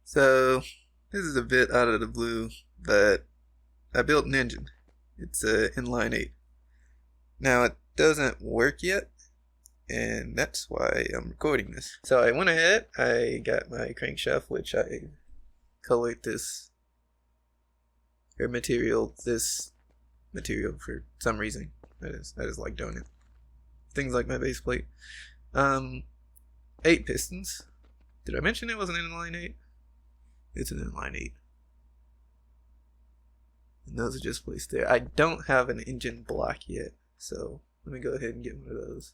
So, this is a bit out of the blue, but I built an engine. It's a Inline 8. Now, it doesn't work yet, and that's why I'm recording this. So I went ahead, I got my crankshaft, which I colored this material for some reason. I just like doing it. Things like my base plate. 8 pistons. Did I mention it was an inline 8? It's an inline 8. And those are just placed there. I don't have an engine block yet, so let me go ahead and get one of those.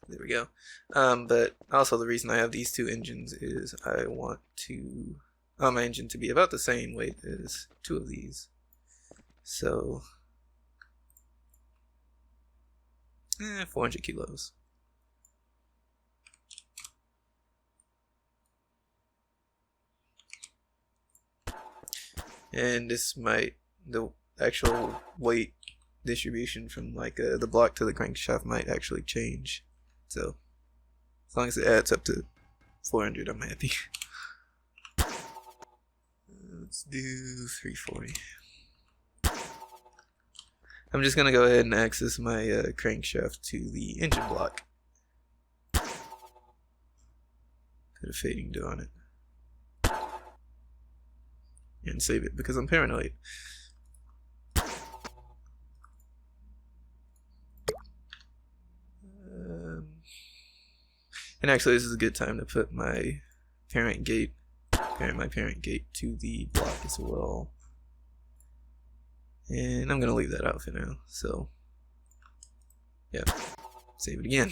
There we go. But also the reason I have these 2 engines is I want my engine to be about the same weight as 2 of these. So 400 kilos. And the actual weight distribution from like the block to the crankshaft might actually change. So as long as it adds up to 400, I'm happy. Let's do 340. I'm just gonna go ahead and access my crankshaft to the engine block. Put a fading dough on it. And save it because I'm paranoid. And actually, this is a good time to put my parent gate to the block as well. And I'm gonna leave that out for now. So, yeah, save it again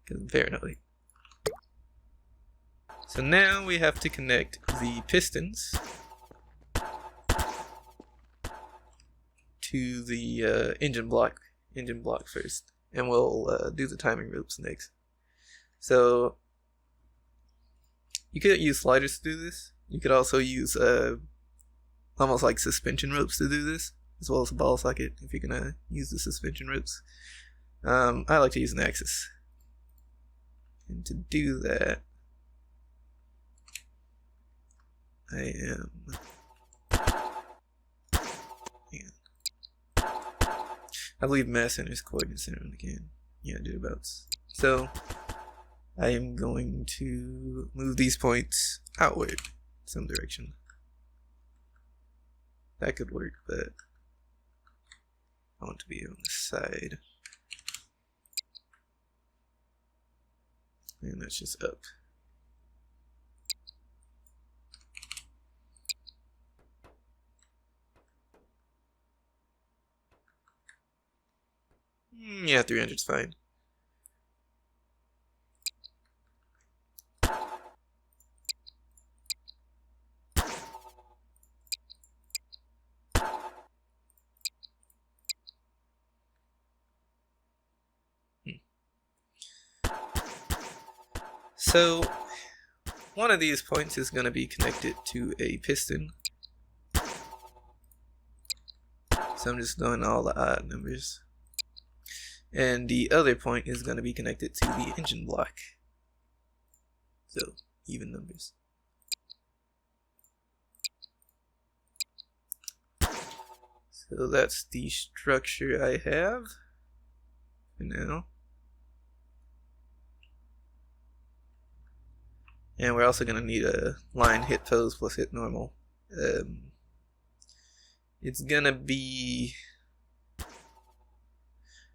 because I'm paranoid. So now we have to connect the pistons to the engine block first, and we'll do the timing ropes next. So you could use sliders to do this. You could also use almost like suspension ropes to do this, as well as a ball socket if you're gonna use the suspension ropes. I like to use an axis, and to do that, I believe mass center is coordinate center again. Yeah, thereabouts. So I am going to move these points outward some direction. That could work, but I want to be on the side. And that's just up. Yeah, 300 is fine. So one of these points is going to be connected to a piston. So I'm just doing all the odd numbers. And the other point is going to be connected to the engine block. So even numbers. So that's the structure I have for now. And we're also going to need a line hit pose plus hit normal. It's going to be,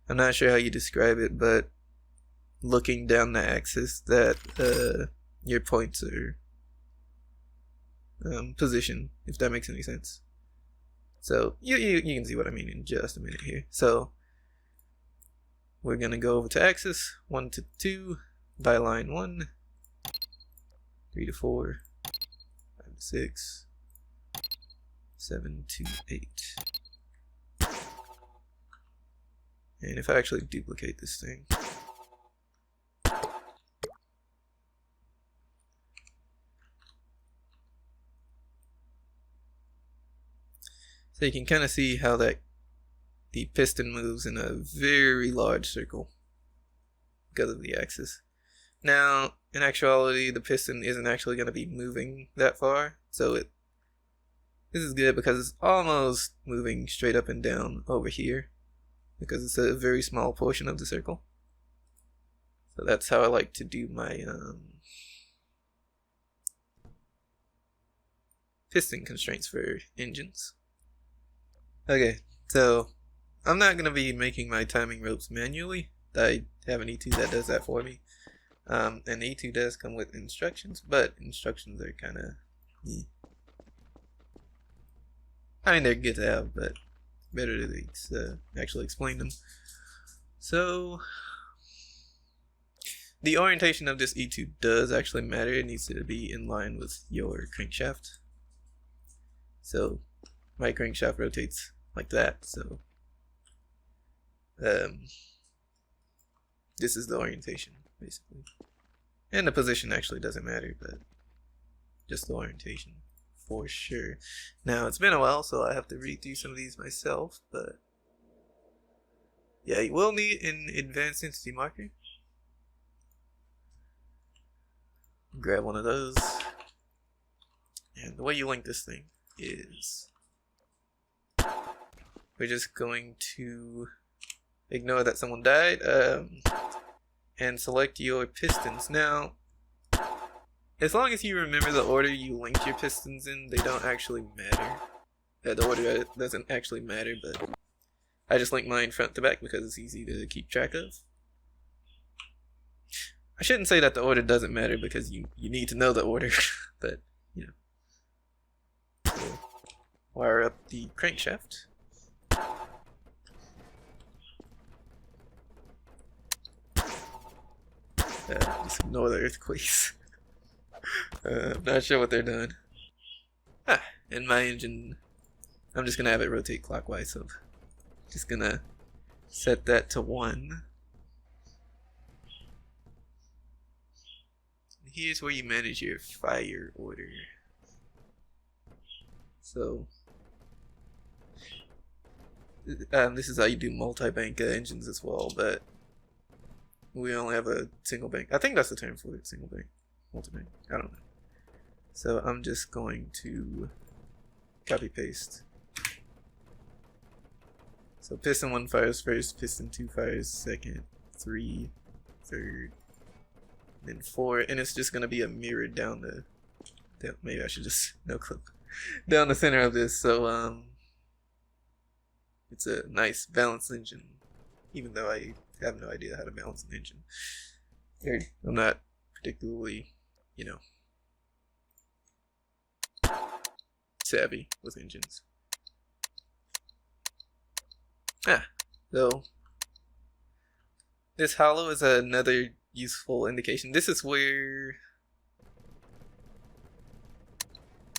I'm not sure how you describe it, but looking down the axis that your points are positioned, if that makes any sense. So you can see what I mean in just a minute here. So we're going to go over to axis 1 to 2 by line 1. 3 to 4, 5 to 6, 7 to 8. And if I actually duplicate this thing, so you can kind of see how the piston moves in a very large circle because of the axis. Now, in actuality, the piston isn't actually going to be moving that far, so this is good because it's almost moving straight up and down over here, because it's a very small portion of the circle. So that's how I like to do my piston constraints for engines. Okay, so I'm not going to be making my timing ropes manually. I have an E2 that does that for me. And the E2 does come with instructions, but instructions are kind of, I mean, they're good to have, but better to actually explain them. So the orientation of this E2 does actually matter. It needs to be in line with your crankshaft. So my crankshaft rotates like that, so this is the orientation basically, and the position actually doesn't matter, but just the orientation for sure. Now it's been a while, so I have to read through some of these myself, but yeah, you will need an advanced entity marker. Grab one of those, and the way you link this thing is we're just going to ignore that someone died, and select your pistons. Now, as long as you remember the order you linked your pistons in, they don't actually matter. The order doesn't actually matter, but I just link mine front to back because it's easy to keep track of. I shouldn't say that the order doesn't matter because you need to know the order, but you know. So, wire up the crankshaft. Just ignore the earthquakes. I'm not sure what they're doing. And my engine, I'm just gonna have it rotate clockwise, so just gonna set that to 1. Here's where you manage your fire order. So this is how you do multi-bank engines as well, but we only have a single bank. I think that's the term for it, single bank, multi-bank, I don't know. So I'm just going to copy paste. So piston 1 fires first, piston 2 fires second, 3 third, then 4, and it's just gonna be a mirror down the, maybe I should just no clip down the center of this. So it's a nice balanced engine, even though I have no idea how to balance an engine. I'm not particularly, you know, savvy with engines. So this hollow is another useful indication. This is where,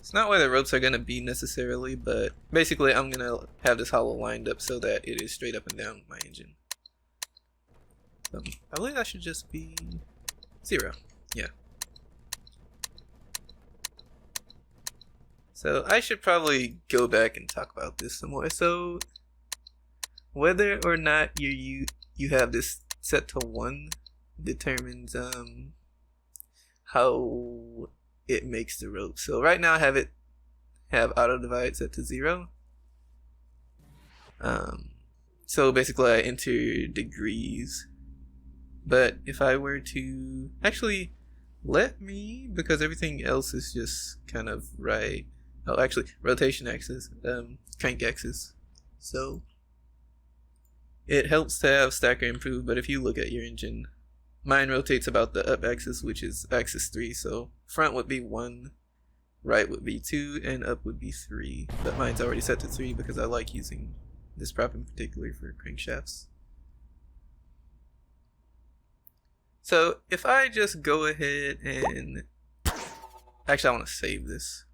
it's not where the ropes are going to be necessarily, but basically I'm going to have this hollow lined up so that it is straight up and down my engine. I believe that should just be 0. Yeah. So I should probably go back and talk about this some more. So whether or not you have this set to 1 determines how it makes the rope. So right now I have auto divide set to 0. So basically I enter degrees. But if I were to actually let me, because everything else is just kind of right. Oh, actually, rotation axis, crank axis. So it helps to have stacker improve, but if you look at your engine, mine rotates about the up axis, which is axis 3. So front would be 1, right would be 2, and up would be 3. But mine's already set to 3 because I like using this prop in particular for crankshafts. So if I just go ahead and, actually I want to save this.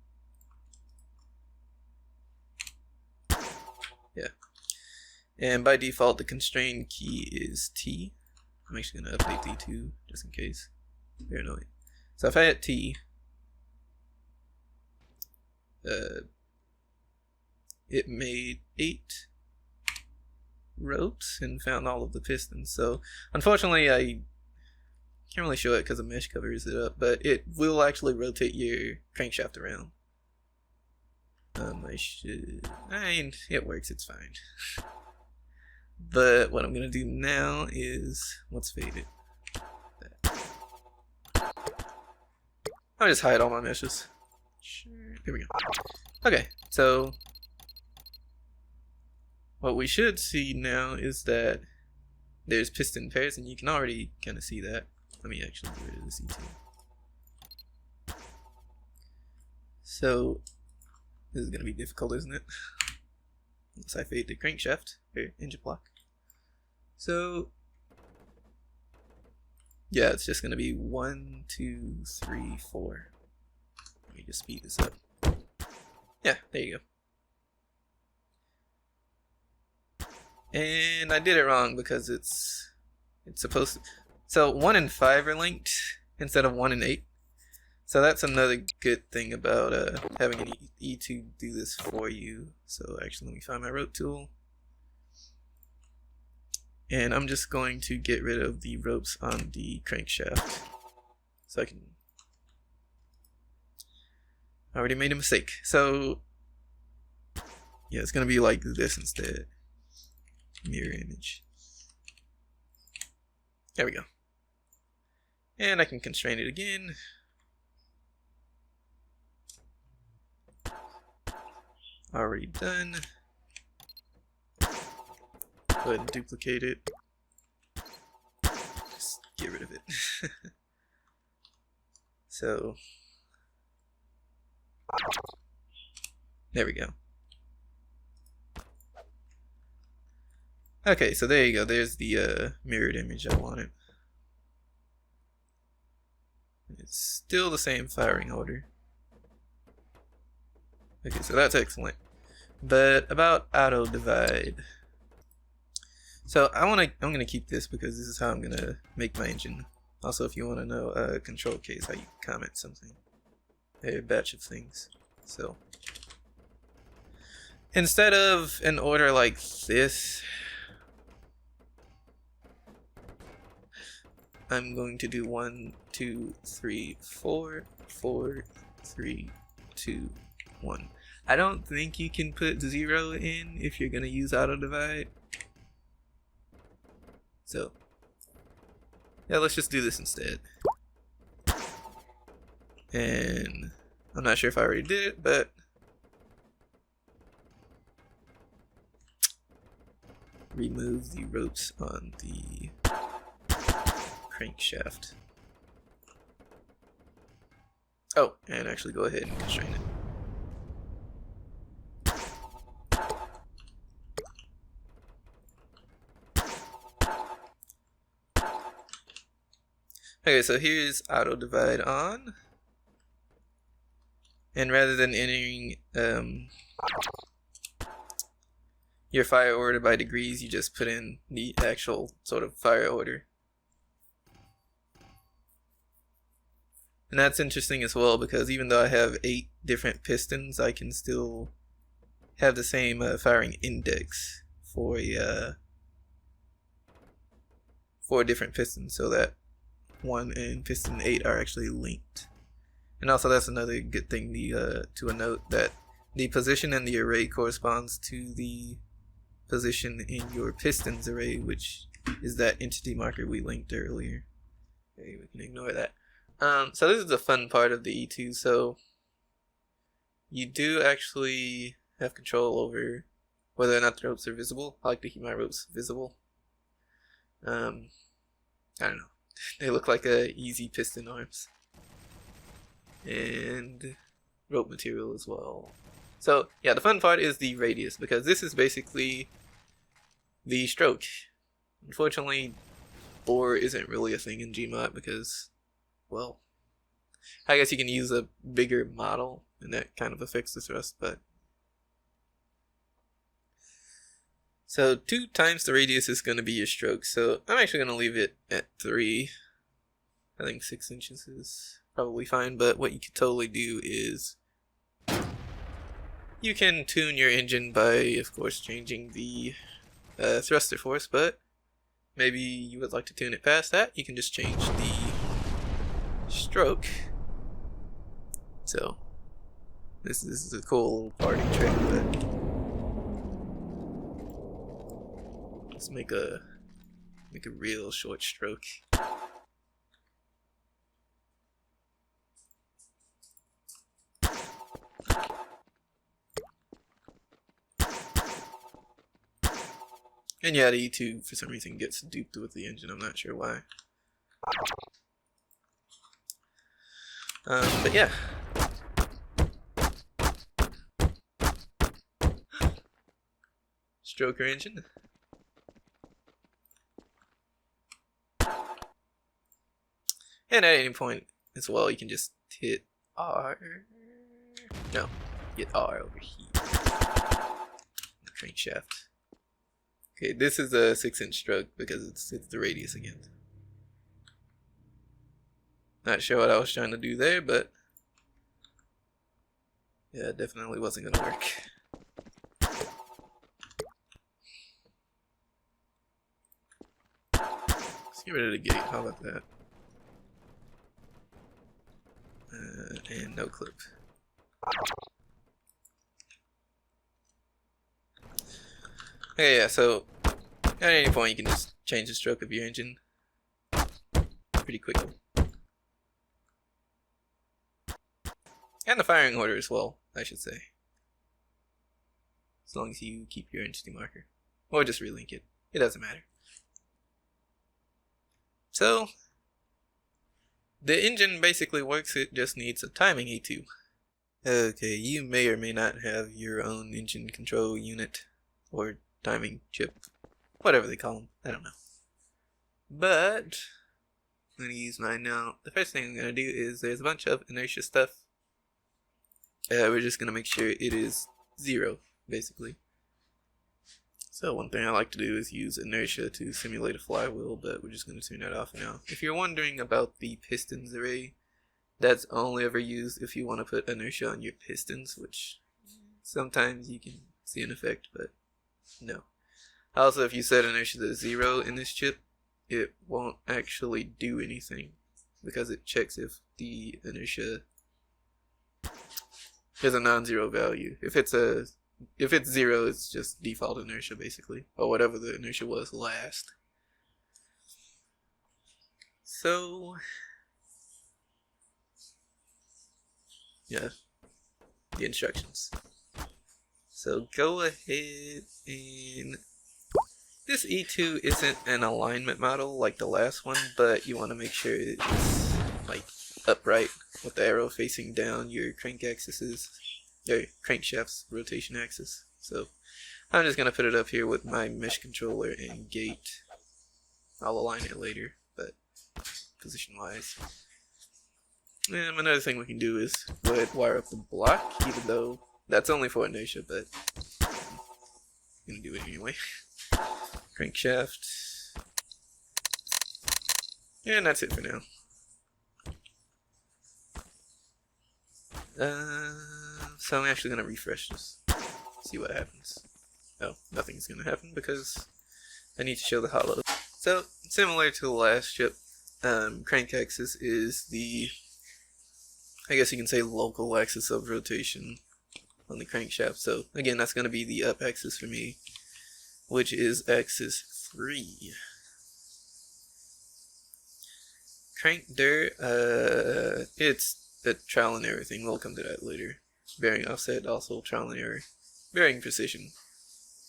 Yeah. And by default the constraint key is T. I'm actually going to update D2 just in case. They're annoying. So if I hit T, it made 8 ropes and found all of the pistons. So unfortunately Can't really show it because the mesh covers it up, but it will actually rotate your crankshaft around. I mean, it works, it's fine. But what I'm gonna do now is, let's fade it. I'll just hide all my meshes. Sure. Here we go. Okay, so what we should see now is that there's piston pairs, and you can already kind of see that. Let me actually get rid of this E2. So this is gonna be difficult, isn't it? Unless I fade the crankshaft or engine block. So yeah, it's just gonna be 1, 2, 3, 4. Let me just speed this up. Yeah, there you go. And I did it wrong because it's supposed to. So 1 and 5 are linked instead of 1 and 8. So that's another good thing about having an E2 do this for you. So actually, let me find my rope tool. And I'm just going to get rid of the ropes on the crankshaft. So I can... I already made a mistake. So yeah, it's going to be like this instead. Mirror image. There we go. And I can constrain it again. Already done. Go ahead and duplicate it. Just get rid of it. So there we go. Okay, so there you go. There's the mirrored image I wanted. It's still the same firing order. Okay, so that's excellent. But about auto divide. So I'm gonna keep this because this is how I'm gonna make my engine. Also, if you want to know a control case, how you comment something, a batch of things. So instead of an order like this, I'm going to do 1, 2, 3, 4, 4, 3, 2, 1. I don't think you can put 0 in if you're gonna use auto divide. So yeah, let's just do this instead. And I'm not sure if I already did it, but remove the ropes on the crankshaft. Oh, and actually go ahead and constrain it. Okay, so here's auto divide on, and rather than entering your fire order by degrees, you just put in the actual sort of fire order. And that's interesting as well, because even though I have 8 different pistons, I can still have the same firing index for a different pistons, so that 1 and piston 8 are actually linked. And also that's another good thing to note, that the position in the array corresponds to the position in your pistons array, which is that entity marker we linked earlier. Okay, we can ignore that. So this is the fun part of the E2. So you do actually have control over whether or not the ropes are visible. I like to keep my ropes visible. I don't know. They look like easy piston arms. And rope material as well. So yeah, the fun part is the radius, because this is basically the stroke. Unfortunately, bore isn't really a thing in GMod because, well, I guess you can use a bigger model and that kind of affects the thrust, but so 2 times the radius is going to be your stroke. So I'm actually going to leave it at 3. I think 6 inches is probably fine, but what you could totally do is you can tune your engine by, of course, changing the thruster force, but maybe you would like to tune it past that. You can just change the stroke. So this is a cool party trick, but let's make a real short stroke. And yeah, the E2 for some reason gets duped with the engine. I'm not sure why. But yeah. Stroker engine. And at any point as well, you can just hit R. No, hit R over here. The crankshaft. Okay, this is a 6-inch stroke because it's the radius again. Not sure what I was trying to do there, but yeah, it definitely wasn't gonna work. Let's get rid of the gate. How about that? And no clip. Okay, yeah, so at any point you can just change the stroke of your engine pretty quickly. And the firing order as well, I should say. As long as you keep your entity marker. Or just relink it. It doesn't matter. So, the engine basically works, it just needs a timing E2. Okay, you may or may not have your own engine control unit or timing chip, whatever they call them, I don't know. But I'm going to use mine now. The first thing I'm going to do is there's a bunch of inertia stuff. We're just going to make sure it is 0, basically. So one thing I like to do is use inertia to simulate a flywheel, but we're just going to turn that off now. If you're wondering about the pistons array, that's only ever used if you want to put inertia on your pistons, which sometimes you can see an effect, but no. Also, if you set inertia to 0 in this chip, it won't actually do anything because it checks if the inertia is a non-zero value. If it's 0, it's just default inertia basically, or whatever the inertia was last. So yeah, the instructions. So go ahead and this E2 isn't an alignment model like the last one, but you want to make sure it's like upright with the arrow facing down your crank axis is, your crankshaft's rotation axis. So I'm just gonna put it up here with my mesh controller and gate. I'll align it later, but position wise. And another thing we can do is go ahead and wire up the block, even though that's only for inertia, but I'm gonna do it anyway. Crankshaft. And that's it for now. So I'm actually gonna refresh this. See what happens. Oh, nothing's gonna happen because I need to show the hollow. So, similar to the last chip, crank axis is the, I guess you can say, local axis of rotation on the crankshaft. So again, that's going to be the up axis for me, which is axis 3. Crank dir, it's a trial and error thing. We'll come to that later. Bearing offset, also trial and error. Bearing precision.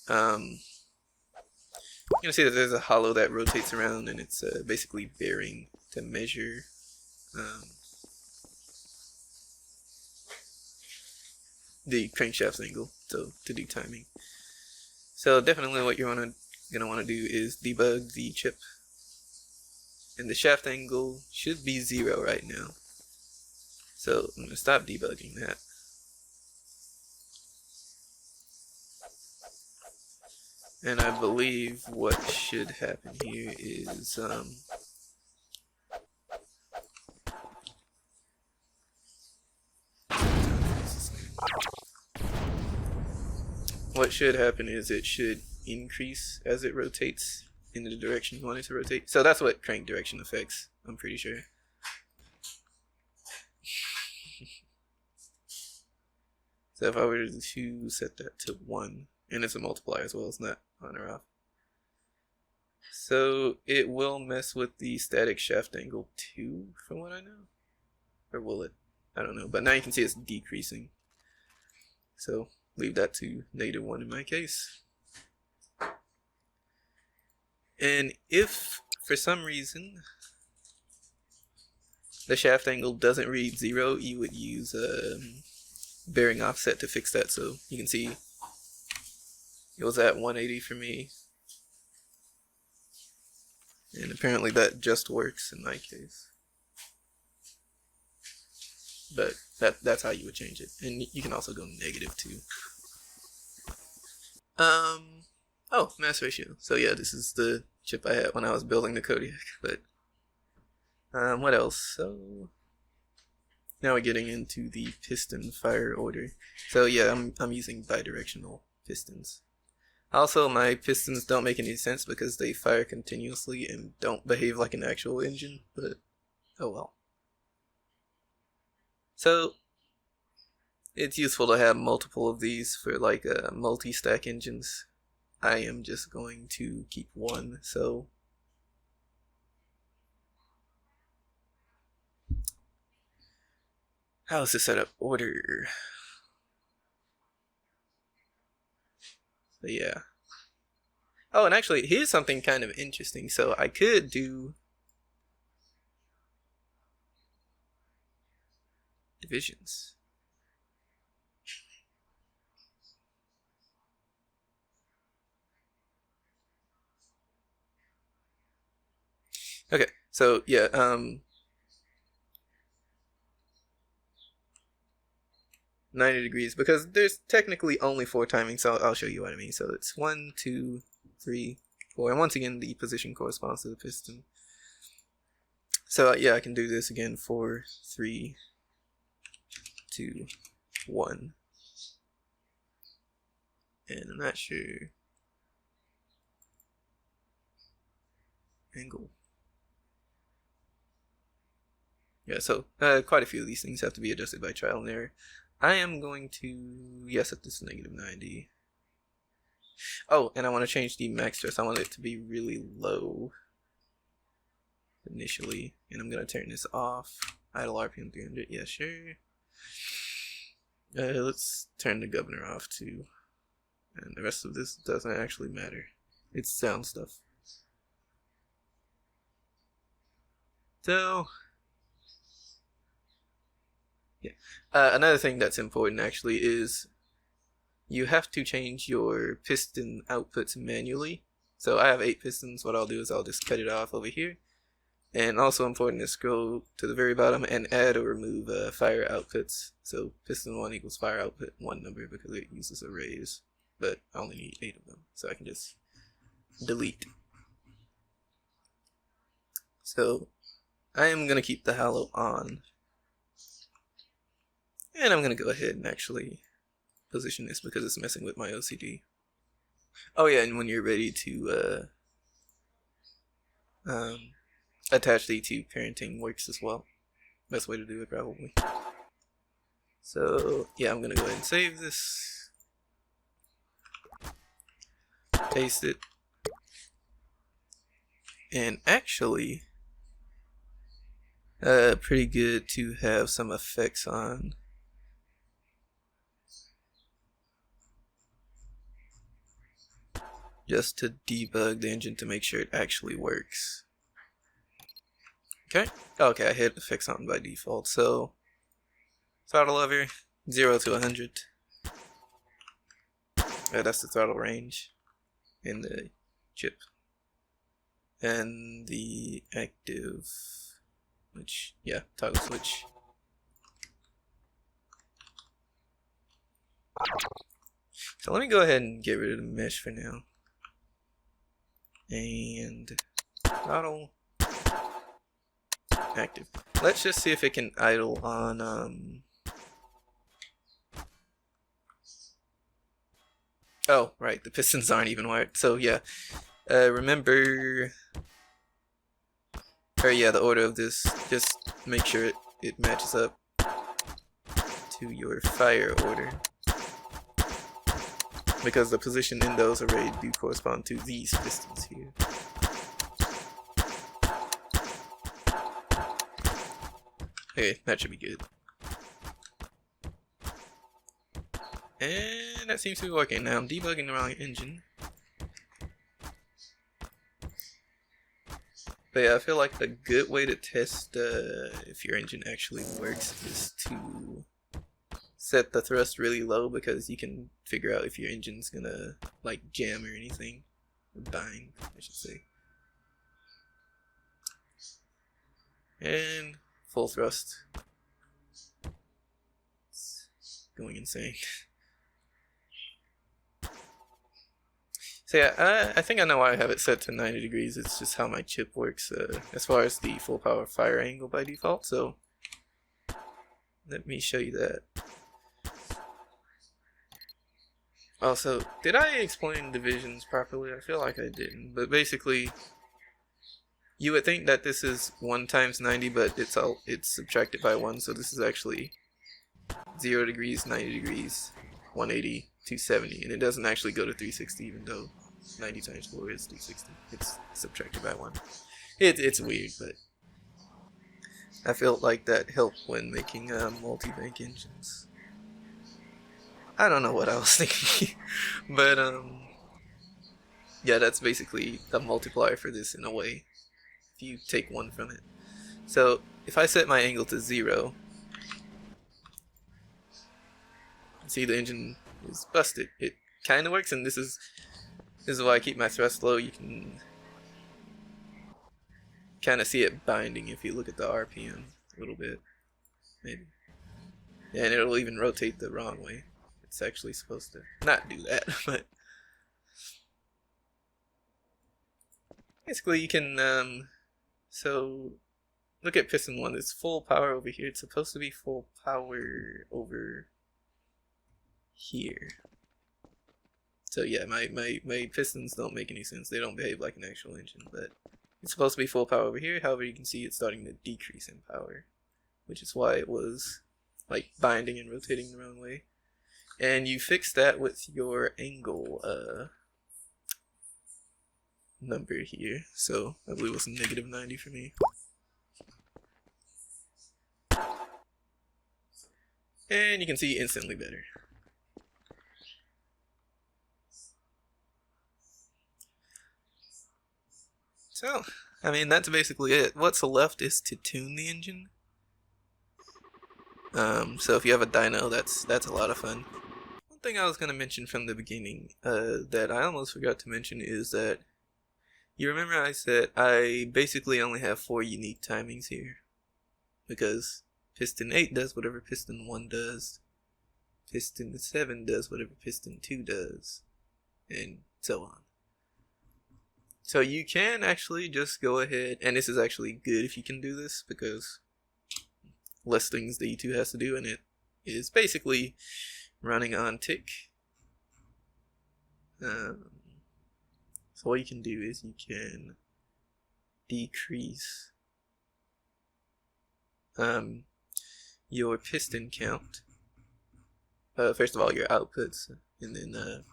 You're gonna see that there's a hollow that rotates around, and it's basically bearing to measure the crankshaft's angle, so to do timing. So definitely what you're gonna want to do is debug the chip, and the shaft angle should be 0 right now. So I'm gonna stop debugging that. And I believe what should happen here is what should happen is it should increase as it rotates in the direction you want it to rotate. So that's what crank direction affects, I'm pretty sure. So if I were to set that to 1, and it's a multiplier as well, it's not on or off. So it will mess with the static shaft angle too, from what I know. Or will it? I don't know. But now you can see it's decreasing. So leave that to -1 in my case. And if for some reason the shaft angle doesn't read 0, you would use bearing offset to fix that. So you can see it was at 180 for me, and apparently that just works in my case. But that's how you would change it, and you can also go negative too. Oh, mass ratio. So yeah, this is the chip I had when I was building the Kodiak. But what else? So now we're getting into the piston fire order. So yeah, I'm using bidirectional pistons. Also, my pistons don't make any sense because they fire continuously and don't behave like an actual engine, but oh well. So it's useful to have multiple of these for like multi-stack engines. I am just going to keep one, so how is this set up? Order. So yeah. Oh, and actually, here's something kind of interesting. So I could do divisions. Okay, so yeah, 90 degrees, because there's technically only 4 timings, so I'll show you what I mean. So it's 1, 2, 3, 4, and once again the position corresponds to the piston. So yeah, I can do this again: 4, 3, 2, 1, and I'm not sure angle. Yeah, so quite a few of these things have to be adjusted by trial and error. I am going to, yes, set this to -90. Oh, and I want to change the max stress. I want it to be really low initially, and I'm going to turn this off. Idle RPM 300, yeah, sure. Let's turn the governor off too, and the rest of this doesn't actually matter. It's sound stuff. So yeah, another thing that's important actually is you have to change your piston outputs manually. So I have 8 pistons. What I'll do is I'll just cut it off over here. And also important is scroll to the very bottom and add or remove fire outputs. So piston 1 equals fire output 1 number because it uses arrays, but I only need 8 of them, so I can just delete. So I am going to keep the hollow on. And I'm going to go ahead and actually position this because it's messing with my OCD. Oh yeah, and when you're ready to attach the E2 parenting works as well. Best way to do it probably. So yeah, I'm going to go ahead and save this. Paste it. And actually, pretty good to have some effects on. Just to debug the engine to make sure it actually works. Okay. Okay, I hit effects on by default. So throttle lever 0 to 100. That's the throttle range in the chip. And the active, which, yeah, toggle switch. So let me go ahead and get rid of the mesh for now. And throttle active. Let's just see if it can idle on oh right, the pistons aren't even wired. So yeah, remember, or yeah, the order of this, just make sure it matches up to your fire order. because the position in those arrays do correspond to these pistons here. Okay, that should be good. And that seems to be working. Now I'm debugging the wrong engine. But yeah, I feel like a good way to test if your engine actually works is to set the thrust really low, because you can figure out if your engine's gonna like jam or anything, or bind, I should say. And full thrust. It's going insane. So yeah, I think I know why I have it set to 90 degrees. It's just how my chip works as far as the full power fire angle by default. So let me show you that. Also, did I explain divisions properly? I feel like I didn't. But basically, you would think that this is 1 times 90, but it's subtracted by 1. So this is actually 0 degrees, 90 degrees, 180, 270, and it doesn't actually go to 360, even though 90 times 4 is 360. It's subtracted by 1. It's weird, but I felt like that helped when making multi-bank engines. I don't know what I was thinking, but yeah, that's basically the multiplier for this in a way, if you take 1 from it. So if I set my angle to 0, see the engine is busted. It kind of works, and this is why I keep my thrust low. You can kind of see it binding if you look at the RPM a little bit, maybe. Yeah, and it'll even rotate the wrong way. It's actually supposed to not do that, but basically you can so look at piston 1. It's full power over here. It's supposed to be full power over here. So yeah, my pistons don't make any sense. They don't behave like an actual engine, but it's supposed to be full power over here. However, you can see it's starting to decrease in power, which is why it was like binding and rotating the wrong way. And you fix that with your angle number here. So I believe it was negative 90 for me. And you can see instantly better. So, I mean, that's basically it. What's left is to tune the engine. So if you have a dyno, that's a lot of fun. One thing I was going to mention from the beginning that I almost forgot to mention is that you remember I said I basically only have 4 unique timings here, because piston 8 does whatever piston 1 does, piston 7 does whatever piston 2 does, and so on. So you can actually just go ahead, and this is actually good if you can do this, because less things the E2 has to do, and it is basically running on tick. So what you can do is you can decrease your piston count. First of all, your outputs, and then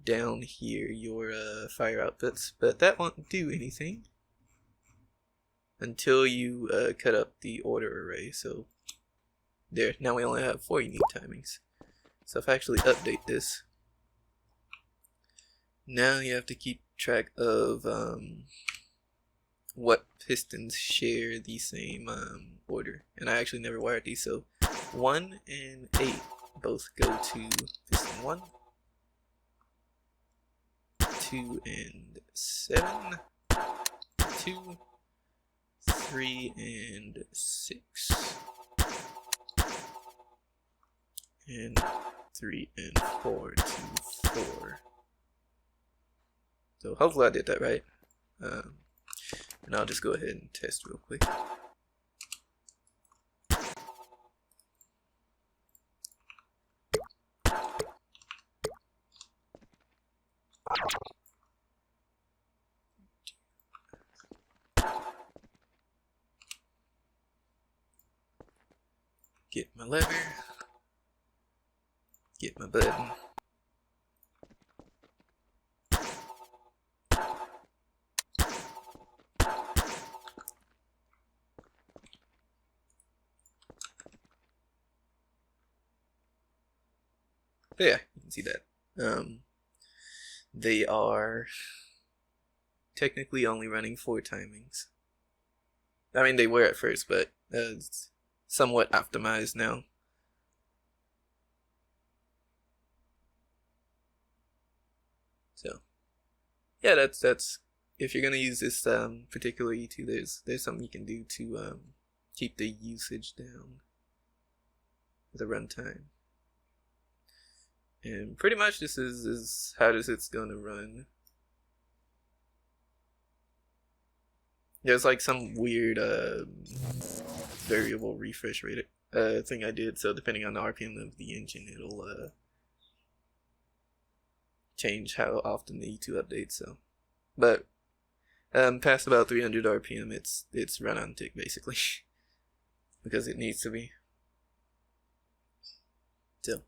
down here your fire outputs, but that won't do anything until you cut up the order array. So there, now we only have 4 unique timings. So if I actually update this, now you have to keep track of what pistons share the same order, and I actually never wired these. So 1 and 8 both go to piston 1. 2 and 7, 2, 3 and 6, and 3 and 4 to 4. So hopefully I did that right. And I'll just go ahead and test real quick. Get my lever, get my button, So yeah, you can see that. They are technically only running 4 timings. I mean, they were at first, but it's somewhat optimized now. So yeah, that's if you're gonna use this particular E2, there's something you can do to keep the usage down, the runtime. And pretty much this is how it's gonna run. There's like some weird variable refresh rate thing I did, so depending on the RPM of the engine, it'll change how often the E2 updates. So, but past about 300 RPM, it's run on tick basically, because it needs to be. So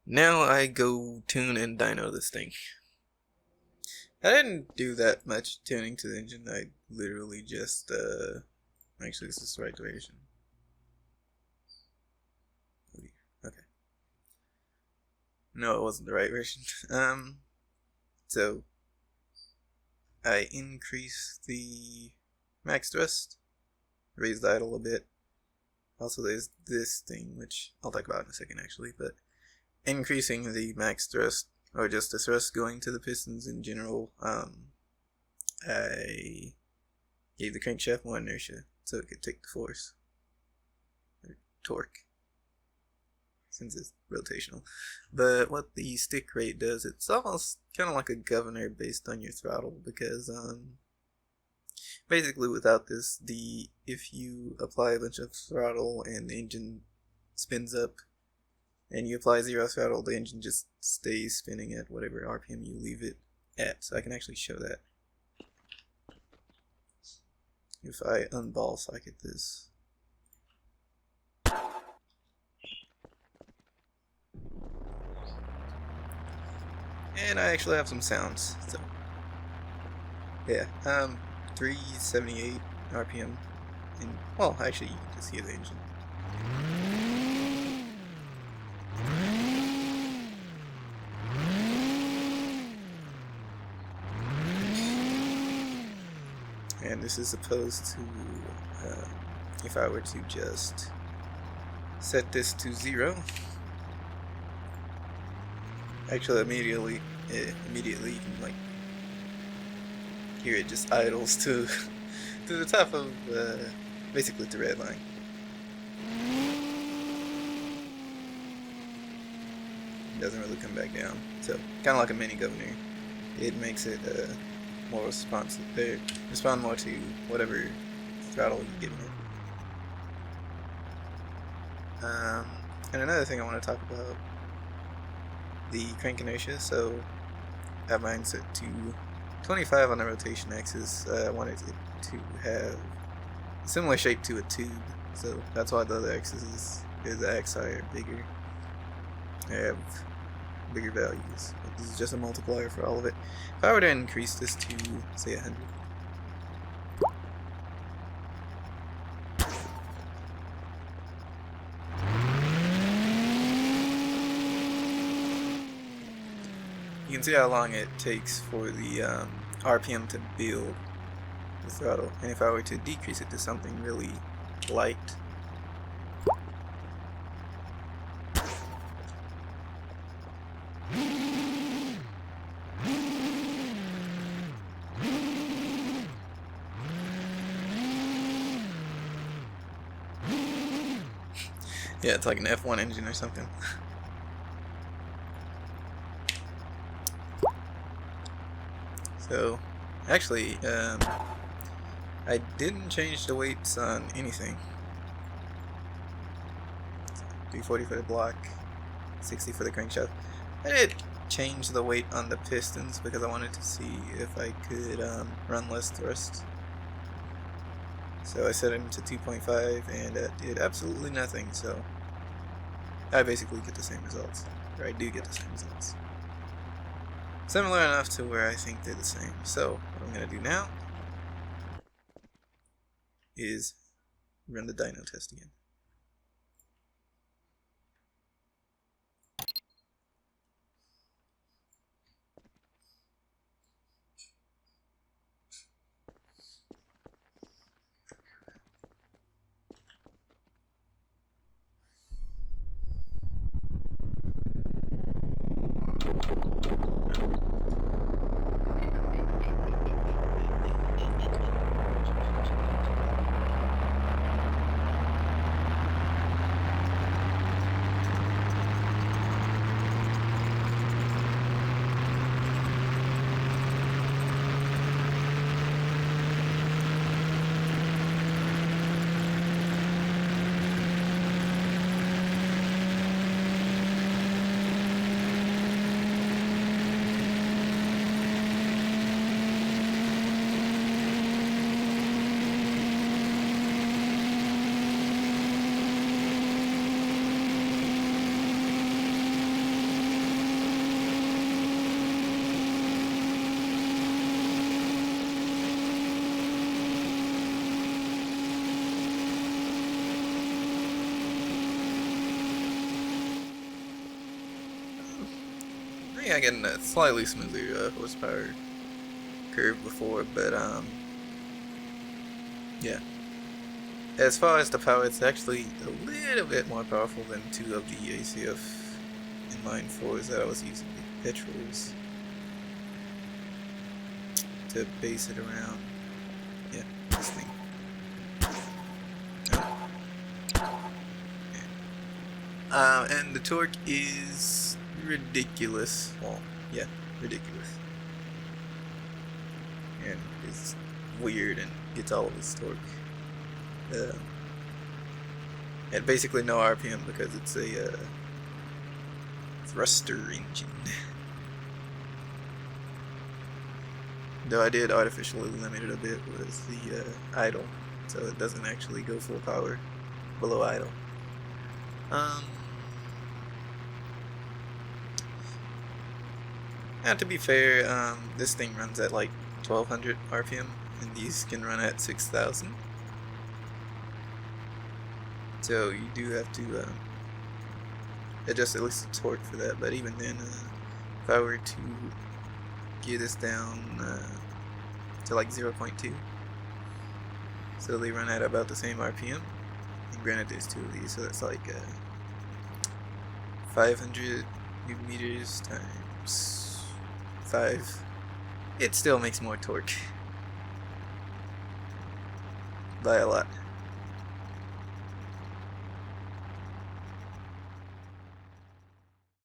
now I go tune and dyno this thing. I didn't do that much tuning to the engine. I literally just actually this is the right version. Okay. No, it wasn't the right version. So I increased the max thrust, raised the idle a bit. Also there's this thing, which I'll talk about in a second actually, but increasing the max thrust, or just the thrust going to the pistons in general, I gave the crankshaft more inertia so it could take the force, or torque, since it's rotational. But what the stick rate does, it's almost kind of like a governor based on your throttle, because basically without this, if you apply a bunch of throttle and the engine spins up, and you apply 0 throttle, the engine just stays spinning at whatever RPM you leave it at. So I can actually show that. If I unball socket this. And I actually have some sounds. So yeah, 378 RPM. And well, actually you can just hear the engine. And this is opposed to if I were to just set this to 0. Actually, immediately you can like hear it just idles to the top of basically the red line. It doesn't really come back down, so kind of like a mini governor. It makes it more responsive. They respond more to whatever throttle you're giving it. And another thing I want to talk about, the crank inertia. So I have mine set to 25 on the rotation axis. I wanted it to have a similar shape to a tube, so that's why the other axes is the axi are bigger. I have bigger values. But this is just a multiplier for all of it. If I were to increase this to, say, 100. You can see how long it takes for the RPM to build the throttle. And if I were to decrease it to something really light, yeah, it's like an F1 engine or something. So, actually, I didn't change the weights on anything. 340 for the block, 60 for the crankshaft. I did change the weight on the pistons because I wanted to see if I could run less thrust. So I set them to 2.5 and that did absolutely nothing, so I basically get the same results, or I do get the same results. Similar enough to where I think they're the same. So what I'm going to do now is run the dyno test again. I get a slightly smoother horsepower curve before, but yeah. As far as the power, it's actually a little bit more powerful than two of the ACF inline 4s that I was using, the petrols, to base it around. Yeah, this thing. And the torque is ridiculous. Well, yeah, ridiculous. And it's weird and gets all of its torque. At basically no RPM because it's a thruster engine. Though I did artificially limit it a bit with the idle, so it doesn't actually go full power below idle. Now to be fair, this thing runs at like 1200 RPM, and these can run at 6000. So you do have to adjust at least the torque for that. But even then, if I were to gear this down to like 0.2, so they run at about the same RPM. And granted, there's two of these, so that's like 500 Newton meters times 5. It still makes more torque by a lot.